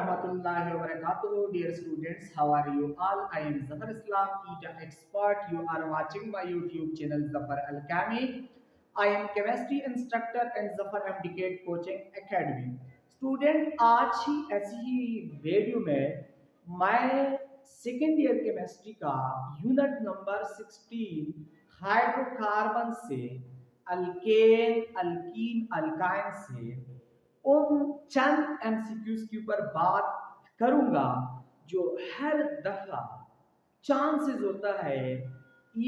warahmatullahi wabarakatuh. Dear students, how are you all? I am Zafar Islam, ETA expert. You are watching my YouTube channel Zafar Alkami. I am chemistry instructor and Zafar MDK Coaching Academy. Student आज ही ऐसी ही video में मैं second year chemistry का unit number 16 hydrocarbon से alkane alkene alkyne से उन चंद MCQs के ऊपर बात करूंगा जो हर दफा चांसेस होता है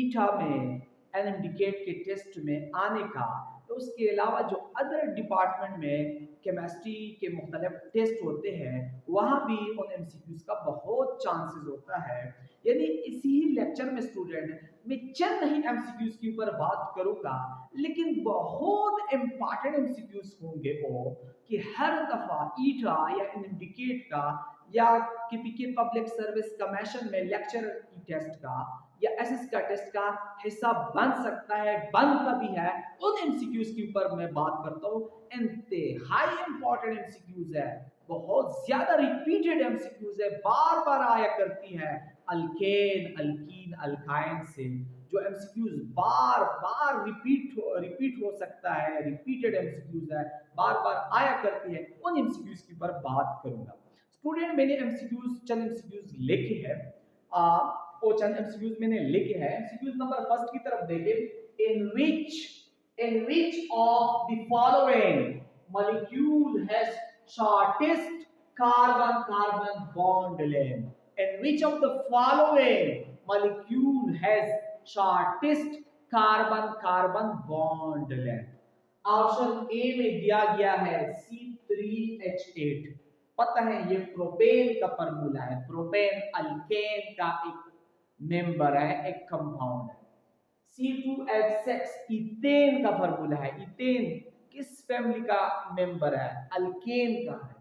ईटा में एनएमडीकेट के टेस्ट में आने का। तो उसके अलावा जो अदर डिपार्टमेंट में केमिस्ट्री के मुख्तलिफ टेस्ट होते हैं वहाँ भी उन एमसीक्यूज का बहुत चांसेस होता है। यानी इसी लेक्चर में स्टूडेंट मैं चंद ही एमसीक्यूज के ऊपर बात करूंगा, लेकिन बहुत इंपॉर्टेंट एमसीक्यूज होंगे वो कि हर दफा ईटा या एनएमडीकेट का या केपीके पब्लिक सर्विस कमीशन में लेक्चर की टेस्ट का या एसएस का टेस्ट का हिस्सा बन सकता है, बन कभी है। उन एमसीक्यूज के ऊपर मैं बात करता हूँ। इंतहाई इंपॉर्टेंट एमसीक्यूज है, बहुत ज्यादा रिपीटेड एमसीक्यूज है, बार बार आया करती है अल्केन अल्कीन अल्काइन से। जो एमसीक्यूज बार बार रिपीट हो सकता है, रिपीटेड एमसीक्यूज है, बार बार आया करती है, उन एमसीक्यूज के ऊपर बात करूंगा। स्टूडेंट मैंने एमसीक्यूज चंद एमसीक्यूज लिखे हैं, वो चंद एमसीक्यूज मैंने लिखे हैं। एमसीक्यूज नंबर फर्स्ट की तरफ देखिए। In which of the following molecule has shortest carbon carbon bond length? In which of the following molecule has shortest carbon carbon bond length? Option A में दिया गया है C3H8। पता है ये प्रोपेन का फॉर्मूला है, प्रोपेन अल्केन का एक मेंबर है, एक कंपाउंड है। C2H6 इथेन का फॉर्मूला है, इथेन किस फैमिली का मेंबर है? अल्केन का है।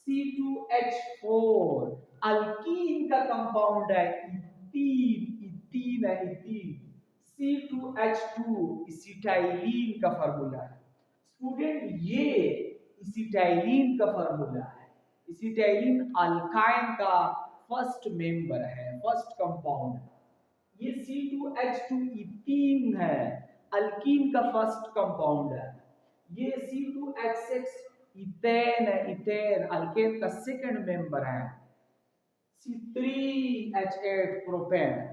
C2H4 अल्कीन का कंपाउंड है, इथीन है, इथीन। C2H2 इसिटाइलिन का फॉर्मूला है। स्टूडेंट ये इसिटाइलिन का फॉर्मूला है। इसिटाइलिन अल्काइन का फर्स्ट मेंबर है, फर्स्ट कंपाउंड है। ये C2H2 इथीन है, अल्कीन का फर्स्ट कंपाउंड है। ये C2H6 इथेन है, इथेन अल्केन का सेकंड मेंबर है। C3H8 प्रोपेन है।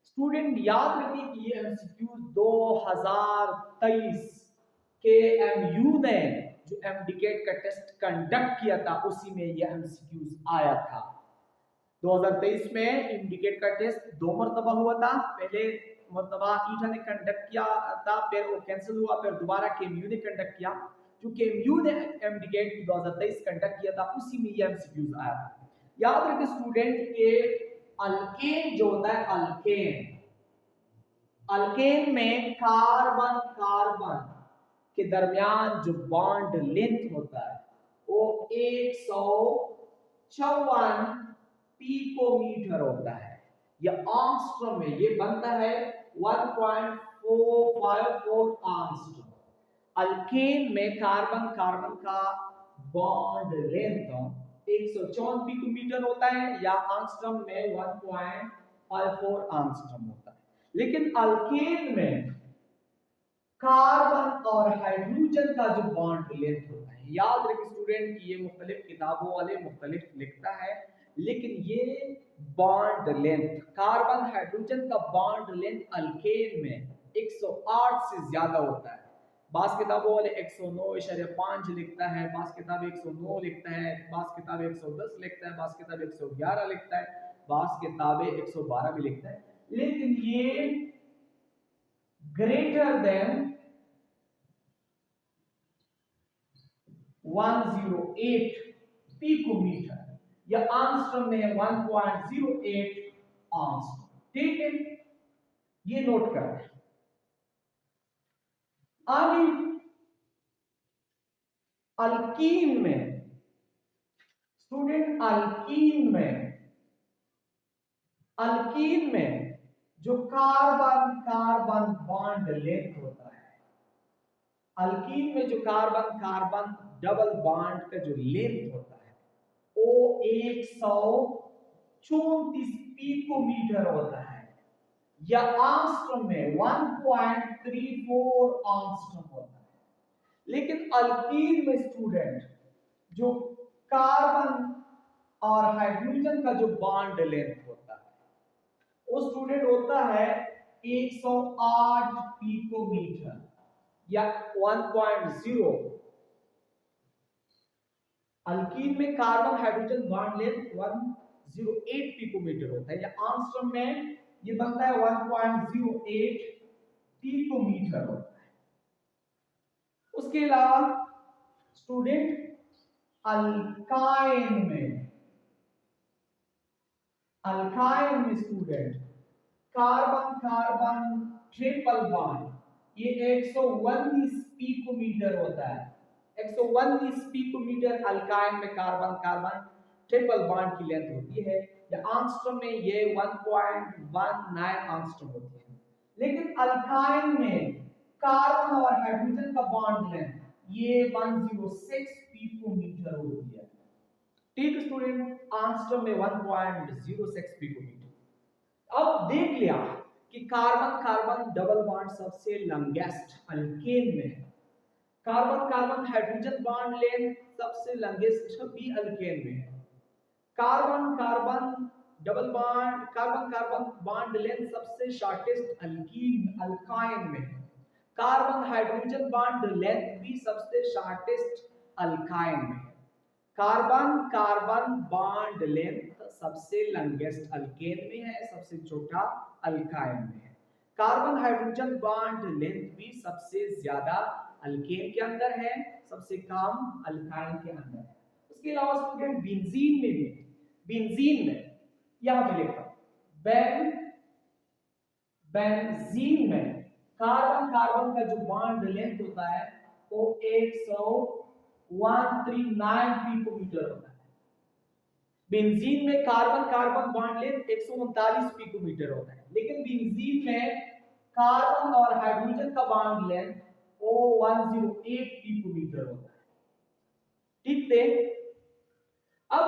स्टूडेंट याद रखिए कि ये एमसीक्यूज 2023 के एमयू ने जो एमडीकेट का टेस्ट कंडक्ट किया था उसी में ये एमसीक्यूज आया था। 2023 में एमडीकेट का टेस्ट 2 मरतबा हुआ था। पहले मरतबा ईटा ने कंडक्ट किया था, फिर वो कैंसिल हुआ, फिर दोबारा केएमयू ने कंडक्ट किया। जो केएमयू ने एमडीकेट 2023 कंडक्ट किया था उसी में ये एमसीक्यूज आया था। याद रखिए स्टूडेंट के अल्केन जो होता है, अल्केन में कार्बन कार्बन के दरमियान जो बॉन्ड लेंथ होता है वो 154 पिकोमीटर होता है। यह आर्मस्ट्रॉन्ग में ये बनता है 1.454 आर्मस्ट्रॉन्ग। अल्केन में कार्बन कार्बन का बॉन्ड लेंथ 154 पिकोमीटर होता है या आर्मस्ट्रॉन्ग में 1.54 आर्मस्ट्रॉन्ग होता है। लेकिन अल्केन में कार्बन और हाइड्रोजन का जो बॉन्ड लेंथ होता है, याद रखिए स्टूडेंट कि ये मुख्तलिफ किताबों वाले मुख्तलिफ लिखता है, लेकिन ये बॉन्ड लेंथ कार्बन हाइड्रोजन का बॉन्ड लेंथ अल्केन में 108 से ज्यादा होता है। बास किताबों वाले 109.5 लिखता है, बास किताब 109 लिखता है, बास किताब 110 लिखता है, बास किताब 111 लिखता है, बास किताबें 112 भी लिखता है। लेकिन ये ग्रेटर देन 108 पिकोमीटर या आर्मस्ट्रॉन्ग में 1.08 आर्मस्ट्रॉन्ग। ठीक है, ये नोट कर लें। आगे अल्कीन में स्टूडेंट, अल्कीन में जो कार्बन कार्बन बॉन्ड लेंथ होता है, अल्कीन में जो कार्बन कार्बन डबल बॉन्ड का जो लेंथ होता है वो 134 पिकोमीटर होता है, या आंगस्ट्रॉम में 1.34 आंगस्ट्रॉम होता है। लेकिन अल्कीन में स्टूडेंट जो कार्बन और हाइड्रोजन का जो बॉन्ड लेंथ होता है वो स्टूडेंट होता है 108 पिकोमीटर या 1.0। अल्कीन में carbon hydrogen bond length 108 picometre होता है, या आंगस्ट्रॉम में ये बनता है 1.08 पिकोमीटर होता है। उसके अलावा स्टूडेंट अल्काइन में student carbon carbon triple bond ये 119 पिकोमीटर होता है। 119 पिकोमीटर अल्काइन में कार्बन कार्बन ट्रिपल बॉन्ड की लेंथ होती है, या आंगस्ट्रॉम में ये 1.19 आंगस्ट्रॉम होती है। लेकिन अल्काइन में कार्बन और हाइड्रोजन का बॉन्ड लेंथ ये 106 पिकोमीटर होती है। ठीक स्टूडेंट, आंगस्ट्रॉम में 1.06 पिकोमीटर। अब देख लिया कि कार्बन कार्बन डबल बॉन्ड सबसे लंगेस्ट अल्केन में है, carbon carbon hydrogen bond length सबसे लंगेस्ट भी अल्केन में है, carbon carbon double bond carbon carbon bond length सबसे शॉर्टेस्ट अल्काइन में है, कार्बन हाइड्रोजन बॉन्ड लेंथ भी सबसे शॉर्टेस्ट अल्काइन में है, कार्बन कार्बन बॉन्ड लेंथ सबसे लंगेस्ट अल्केन में है, सबसे छोटा अल्काइन में है, कार्बन हाइड्रोजन बॉन्ड लेंथ भी सबसे ज्यादा अल्केन के अंदर है, सबसे कम अल्काइन के अंदर है। उसके अलावा स्टूडेंट बेंजीन में भी, बेंजीन में यहां पे लिखा बेंजीन में कार्बन कार्बन का जो बॉन्ड लेंथ होता है वो 139 पिकोमीटर होता है। बेंजीन में carbon carbon bond length 139 picometre होता है, लेकिन बेंजीन में कार्बन और हाइड्रोजन का बॉन्ड लेंथ वो 108 पिकोमीटर होता है। ठीक थे। अब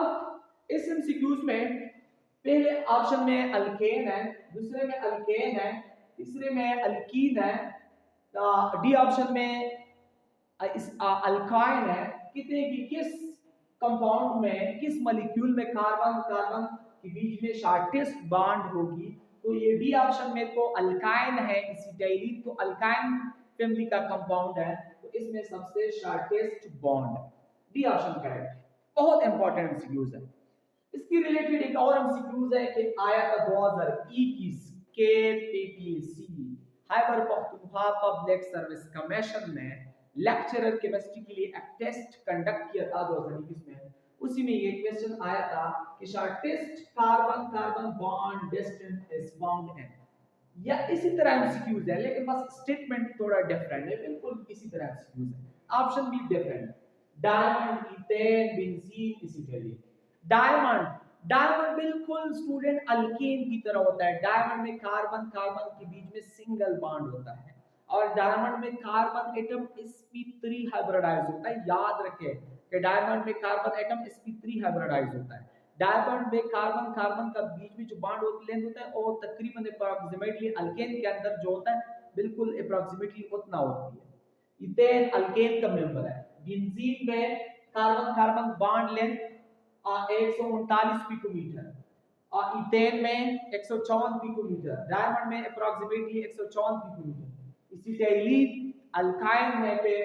इस एमसीक्यूज में पहले ऑप्शन में अल्केन है, दूसरे में अल्केन है, तीसरे में अल्कीन है, डी ऑप्शन में अल्काइन है। कहते हैं कि किस कंपाउंड में, किस मॉलिक्यूल में कार्बन कार्बन के बीच में शॉर्टेस्ट बॉन्ड होगी, तो ये डी ऑप्शन में तो अल्काइन है, एसिटाइलिन तो अल्काइन फैमिली का कंपाउंड है, तो इसमें सबसे शॉर्टेस्ट बॉन्ड है, डी ऑप्शन करेक्ट है। बहुत इंपॉर्टेंट एमसीक्यूज है। इसकी रिलेटेड एक और एमसीक्यूज है कि आया था 2021 के PPC Khyber Pakhtunkhwa public service commission ने लेक्चरर केमिस्ट्री के लिए एक टेस्ट कंडक्ट किया था 2021 में। उसी में ये क्वेश्चन आया था कि shortest carbon carbon bond distance is found in, या इसी तरह एमसीक्यूज है लेकिन बस स्टेटमेंट थोड़ा डिफरेंट है, बिल्कुल इसी तरह एमसीक्यूज है, ऑप्शन भी डिफरेंट है। Diamond, ethane, benzene, acetylene. Diamond बिल्कुल स्टूडेंट अल्केन की तरह होता है। डायमंड में कार्बन कार्बन के बीच में सिंगल बॉन्ड होता है, और डायमंड में कार्बन एटम sp3 हाइब्रिडाइज होता है। याद रखें कि डायमंड में कार्बन एटम sp3 हाइब्रिडाइज होता है। डायमंड में कार्बन कार्बन का बीच में जो बॉन्ड लेंथ होता है और तकरीबन अप्रोक्सीमेटली अल्केन के अंदर जो होता है बिल्कुल अप्रोक्सीमेटली उतना होती है। इथेन अल्केन का मेंबर है। बेंजीन में carbon carbon bond length 139 picometre, और इथेन में 154 पिकोमीटर, डायमंड में अप्रोक्सीमेटली 154 पिकोमीटर। एसिटाइलिन अल्काइन है पे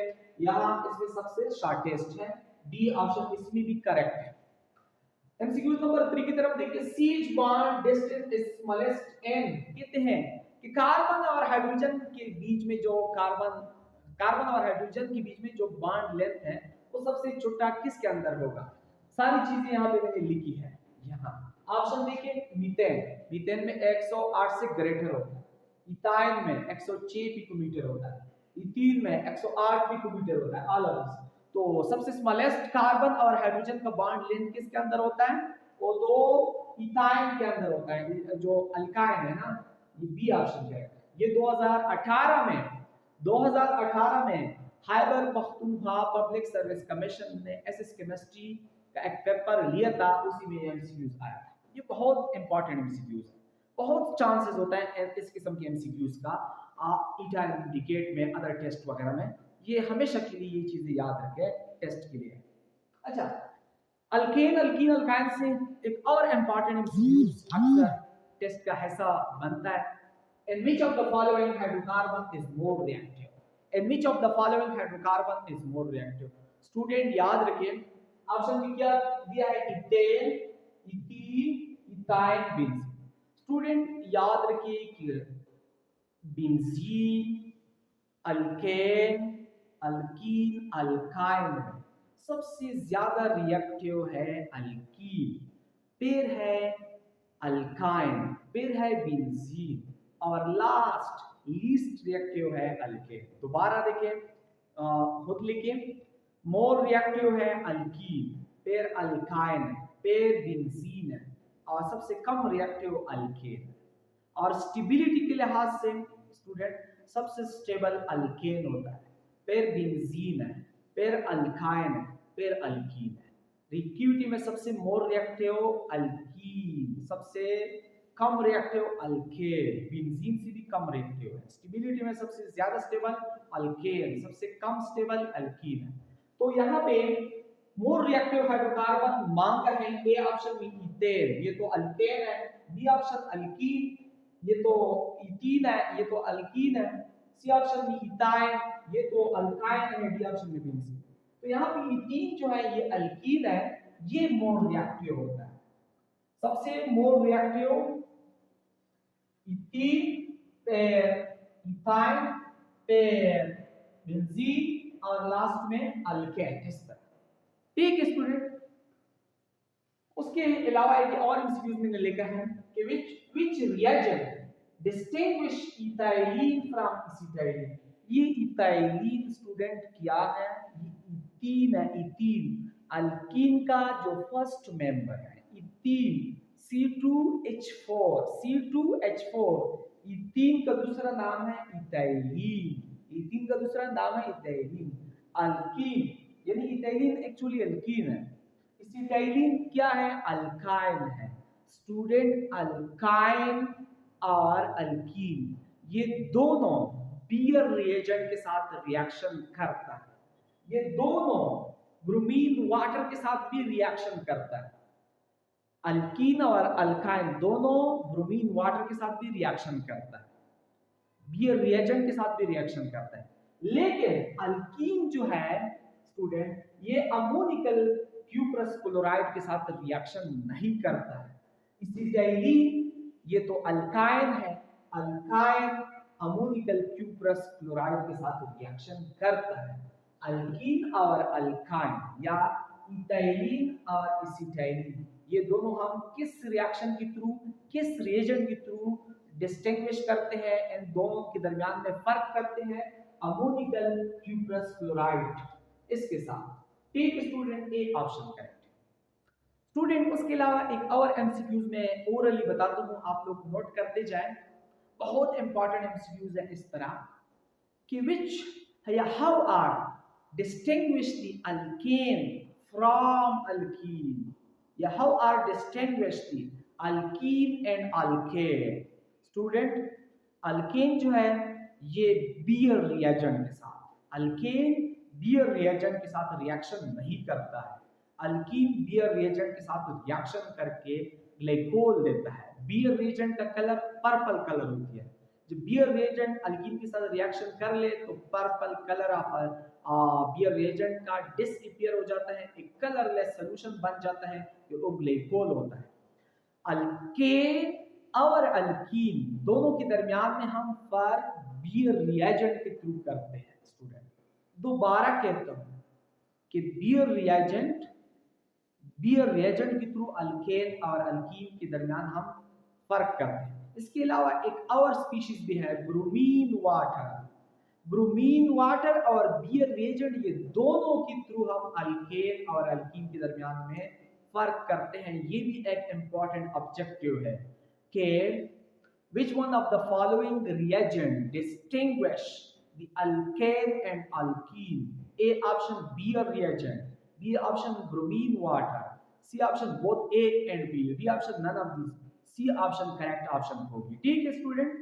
यहां इसमें सबसे शॉर्टेस्ट है, डी ऑप्शन इसमें भी करेक्ट है। एमसीक्यू नंबर 3 की तरफ देखिए, C's bond distance is smallest in. कहते हैं कि कार्बन और हाइड्रोजन के बीच में जो कार्बन और हाइड्रोजन के बीच में जो बॉन्ड लेंथ है वो सबसे छोटा किसके अंदर होगा। सारी चीजें यहाँ पे मैंने लिखी है। यहाँ ऑप्शन देखिए, मीथेन में 108 से ग्रेटर होता है, इथाइन में 106 पिकोमीटर होता है, इथीन में 108 पिकोमीटर होता है, ऑल ऑफ दिस। तो सबसे स्मॉलेस्ट कार्बन और हाइड्रोजन का बॉन्ड लेंथ किसके अंदर होता है, वो तो इथाइन के अंदर होता है, जो अल्काइन है ना, ये बी ऑप्शन है। ये 2018 में Khyber Pakhtunkhwa public service commission ने एसएस केमिस्ट्री का एक पेपर लिया था, उसी में एमसीक्यूज आया था। ये बहुत इंपॉर्टेंट एमसीक्यूज है, बहुत चांसेस होता है इस किस्म के एमसीक्यूज का ईटा इंडिकेट में, अदर टेस्ट वगैरह में। ये हमेशा के लिए ये चीजें याद रखें टेस्ट के लिए। अच्छा, अल्केन अल्कीन अल्काइन से एक और इंपॉर्टेंट एमसीक्यूज अक्सर टेस्ट का हिस्सा बनता है। In which of the following hydrocarbon is more reactive? In which of the following hydrocarbon is more reactive? Student याद रखिए, ऑप्शन में क्या दिया है? Ethane, ethene, ethyne, benzene. Student याद रखिए कि बेंजीन, अल्केन, अल्कीन, अल्काइन में सबसे ज्यादा रिएक्टिव है अल्कीन, फिर है अल्काइन, फिर है बेंजीन, और लास्ट लीस्ट रिएक्टिव है अल्केन। दोबारा देखें, खुद लिखें, मोर रिएक्टिव है अल्कीन, फिर अल्काइन है, फिर बेंजीन है, और सबसे कम रिएक्टिव अल्केन। और स्टेबिलिटी के लिहाज से स्टूडेंट सबसे स्टेबल अल्केन होता है, फिर बेंजीन है, फिर अल्काइन है, फिर अल्कीन है। रिएक्टिविटी में सबसे मोर रिएक्टिव अल्कीन, सबसे कम रिएक्टिव अल्केन, बेंजीन से भी कम रिएक्टिव है। स्टेबिलिटी में सबसे ज्यादा स्टेबल अल्केन, सबसे कम स्टेबल अल्कीन है। तो यहाँ पे मोर रिएक्टिव हाइड्रोकार्बन मांग रहे हैं, ए ऑप्शन में इथेन, ये तो अल्केन है, बी ऑप्शन अल्कीन, ये तो इथीन है, ये तो अल्कीन है, सी ऑप्शन में इथाइन, ये तो अल्काइन है, डी ऑप्शन में बेंजीन। तो यहाँ पे इथीन जो है ये अल्कीन है, ये मोर रिएक्टिव होता है। सबसे मोर रिएक्टिव इथीन, फिर इथाइन, फिर बेंजीन, और लास्ट में अल्केन। इस तरह ठीक है स्टूडेंट। उसके अलावा एक और एमसीक्यूज मैंने लिखा है कि which reagent distinguish ethylene from acetylene. ये इथाइलिन स्टूडेंट क्या है? ये इथीन है, इथीन अल्कीन का जो फर्स्ट मेंबर है, इथीन C2H4, C2H4 इथीन का दूसरा नाम है इथाइलिन, इथीन का दूसरा नाम है इथाइलिन। अल्कीन यानी इथाइलिन एक्चुअली अल्कीन है, इथाइलिन क्या है? अल्काइन है। स्टूडेंट अल्काइन और अल्कीन ये दोनों बियर रिएजेंट के साथ रिएक्शन करता है, ये दोनों ब्रोमीन वाटर के साथ भी रिएक्शन करता है। अल्कीन और अल्काइन दोनों ब्रोमीन वाटर के साथ भी रिएक्शन करता है, बियर रिएजेंट के साथ भी रिएक्शन करता है। लेकिन अल्कीन जो है स्टूडेंट ये अमोनिकल क्यूप्रस क्लोराइड के साथ रिएक्शन नहीं करता है। इथाइलिन ये तो अल्काइन है, अल्काइन अमोनिकल क्यूप्रस क्लोराइड के साथ रिएक्शन करता है। अल्कीन और अल्काइन या इथाइलिन और एसिटाइलिन ये दोनों हम किस रिएक्शन के थ्रू, किस रिएजेंट के थ्रू डिस्टिंग्विश करते हैं, इन दोनों के दरमियान में फर्क करते हैं? अमोनिकल क्यूप्रस क्लोराइड इसके साथ। ठीक student, A option correct. Student उसके अलावा एक और एमसीक्यूज में ओरली बताता हूं, आप लोग नोट करते जाएं, बहुत इंपॉर्टेंट एमसीक्यूज है इस तरह कि विच या how are distinguish the alkane from alkene, या how are distinguish the alkene and alkane. Student alkane जो है ये बियर रिएजेंट के साथ, अल्केन बियर रिएजेंट के साथ रिएक्शन नहीं करता है, अल्कीन बियर रिएजेंट के साथ रिएक्शन करके ग्लाइकोल देता है। बियर रिएजेंट का कलर पर्पल कलर होती है, जब बियर रिएजेंट अल्कीन के साथ रिएक्शन कर ले तो purple colour of Baeyer reagent का डिसअपीयर हो जाता है, एक कलरलेस सॉल्यूशन बन जाता है, जो ग्लाइकोल होता है। अल्केन और अल्कीन दोनों के दरमियान में हम फर्क बियर रिएजेंट के थ्रू करते हैं। स्टूडेंट दोबारा कहता हूं कि बियर रिएजेंट के थ्रू अल्केन और अल्कीन के दरमियान हम फर्क करते हैं। इसके अलावा एक और स्पीशीज भी है ब्रोमीन वाटर। ब्रोमीन वाटर और बियर रिएजेंट ये दोनों के थ्रू हम अल्केन और अल्कीन के दरमियान में फर्क करते हैं। ये भी एक इंपॉर्टेंट ऑब्जेक्टिव है कि which one of the following reagent distinguish the alkane and alkene? A option, beer reagent, B option bromine water, C option both A and B, D option none of these, C option correct option होगी। ठीक है student,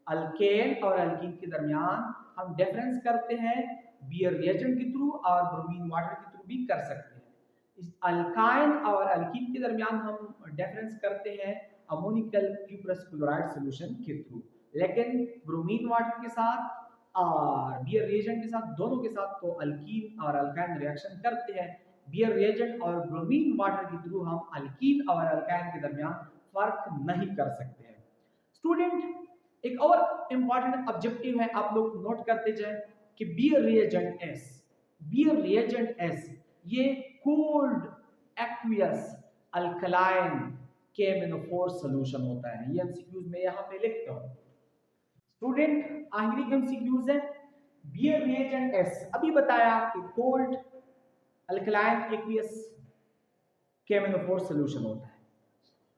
alkane और alkyne के दरमियान हम difference करते हैं beer reagent के थ्रू और ब्रोमीन वाटर के थ्रू भी कर सकते हैं। इस अल्काइन और अल्कीन के दरमियान हम डिफरेंस करते हैं अमोनिकल क्यूप्रस क्लोराइड सॉल्यूशन के थ्रू, लेकिन ब्रोमीन वाटर के साथ और बियर रिएजेंट के साथ, दोनों के साथ तो अल्कीन और अल्काइन रिएक्शन करते हैं। बियर रिएजेंट और ब्रोमीन वाटर के थ्रू हम अल्कीन और अल्काइन के दरमियान फर्क नहीं कर सकते हैं। स्टूडेंट एक और इंपॉर्टेंट ऑब्जेक्टिव है, आप लोग नोट करते जाएं कि बियर रिएजेंट एस ये cold aqueous alkaline KMnO4 solution होता है। ये एमसीक्यूज में यहां पे लिखता हूं। स्टूडेंट आखिरी एमसीक्यूज है बियर रिएजेंट एस, अभी बताया कि cold alkaline aqueous KMnO4 solution होता है।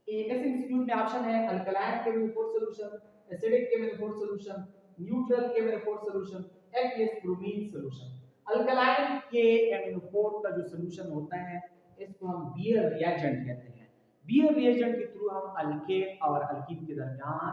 ऐसे एमसीक्यूज में ऑप्शन है alkaline KMnO4 solution, acidic KMnO4 solution, neutral KMnO4 solution, aqueous bromine solution. Alkaline KMnO4 का जो सॉल्यूशन होता है इसको हम बियर रिएजेंट कहते हैं। बियर रिएजेंट के थ्रू हम अल्केन और अल्कीन के दरमियान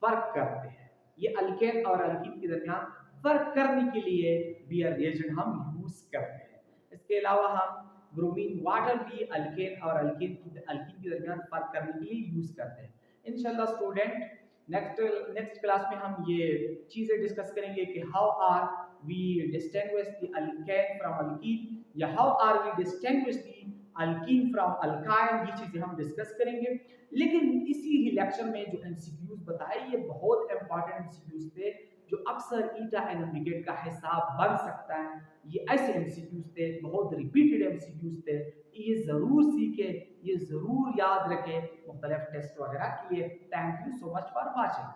फर्क करते हैं। ये अल्केन और अल्कीन के दरमियान फर्क करने के लिए बियर रिएजेंट हम यूज करते हैं। इसके अलावा हम ब्रोमीन वाटर भी अल्केन और अल्कीन के दरमियान फर्क करने के लिए यूज करते हैं। इंशाल्लाह स्टूडेंट नेक्स्ट क्लास में हम ये चीजें डिस्कस करेंगे कि how are we distinguish the alkane from alkene या how are we distinguish the alkene from alkyne, ये चीजें हम डिस्कस करेंगे। लेकिन इसी ही लेक्चर में जो एमसीक्यूज बताए ये बहुत इंपॉर्टेंट एमसीक्यूज थे जो अक्सर ईटा एंड एमबीगेट का हिसाब बन सकता है। ये ऐसे एमसीक्यूज थे, बहुत रिपीटेड एमसीक्यूज थे, ये जरूर सीखे, ये जरूर याद रखें मुख्तलिफ टेस्ट वगैरह के लिए। Thank you so much for watching.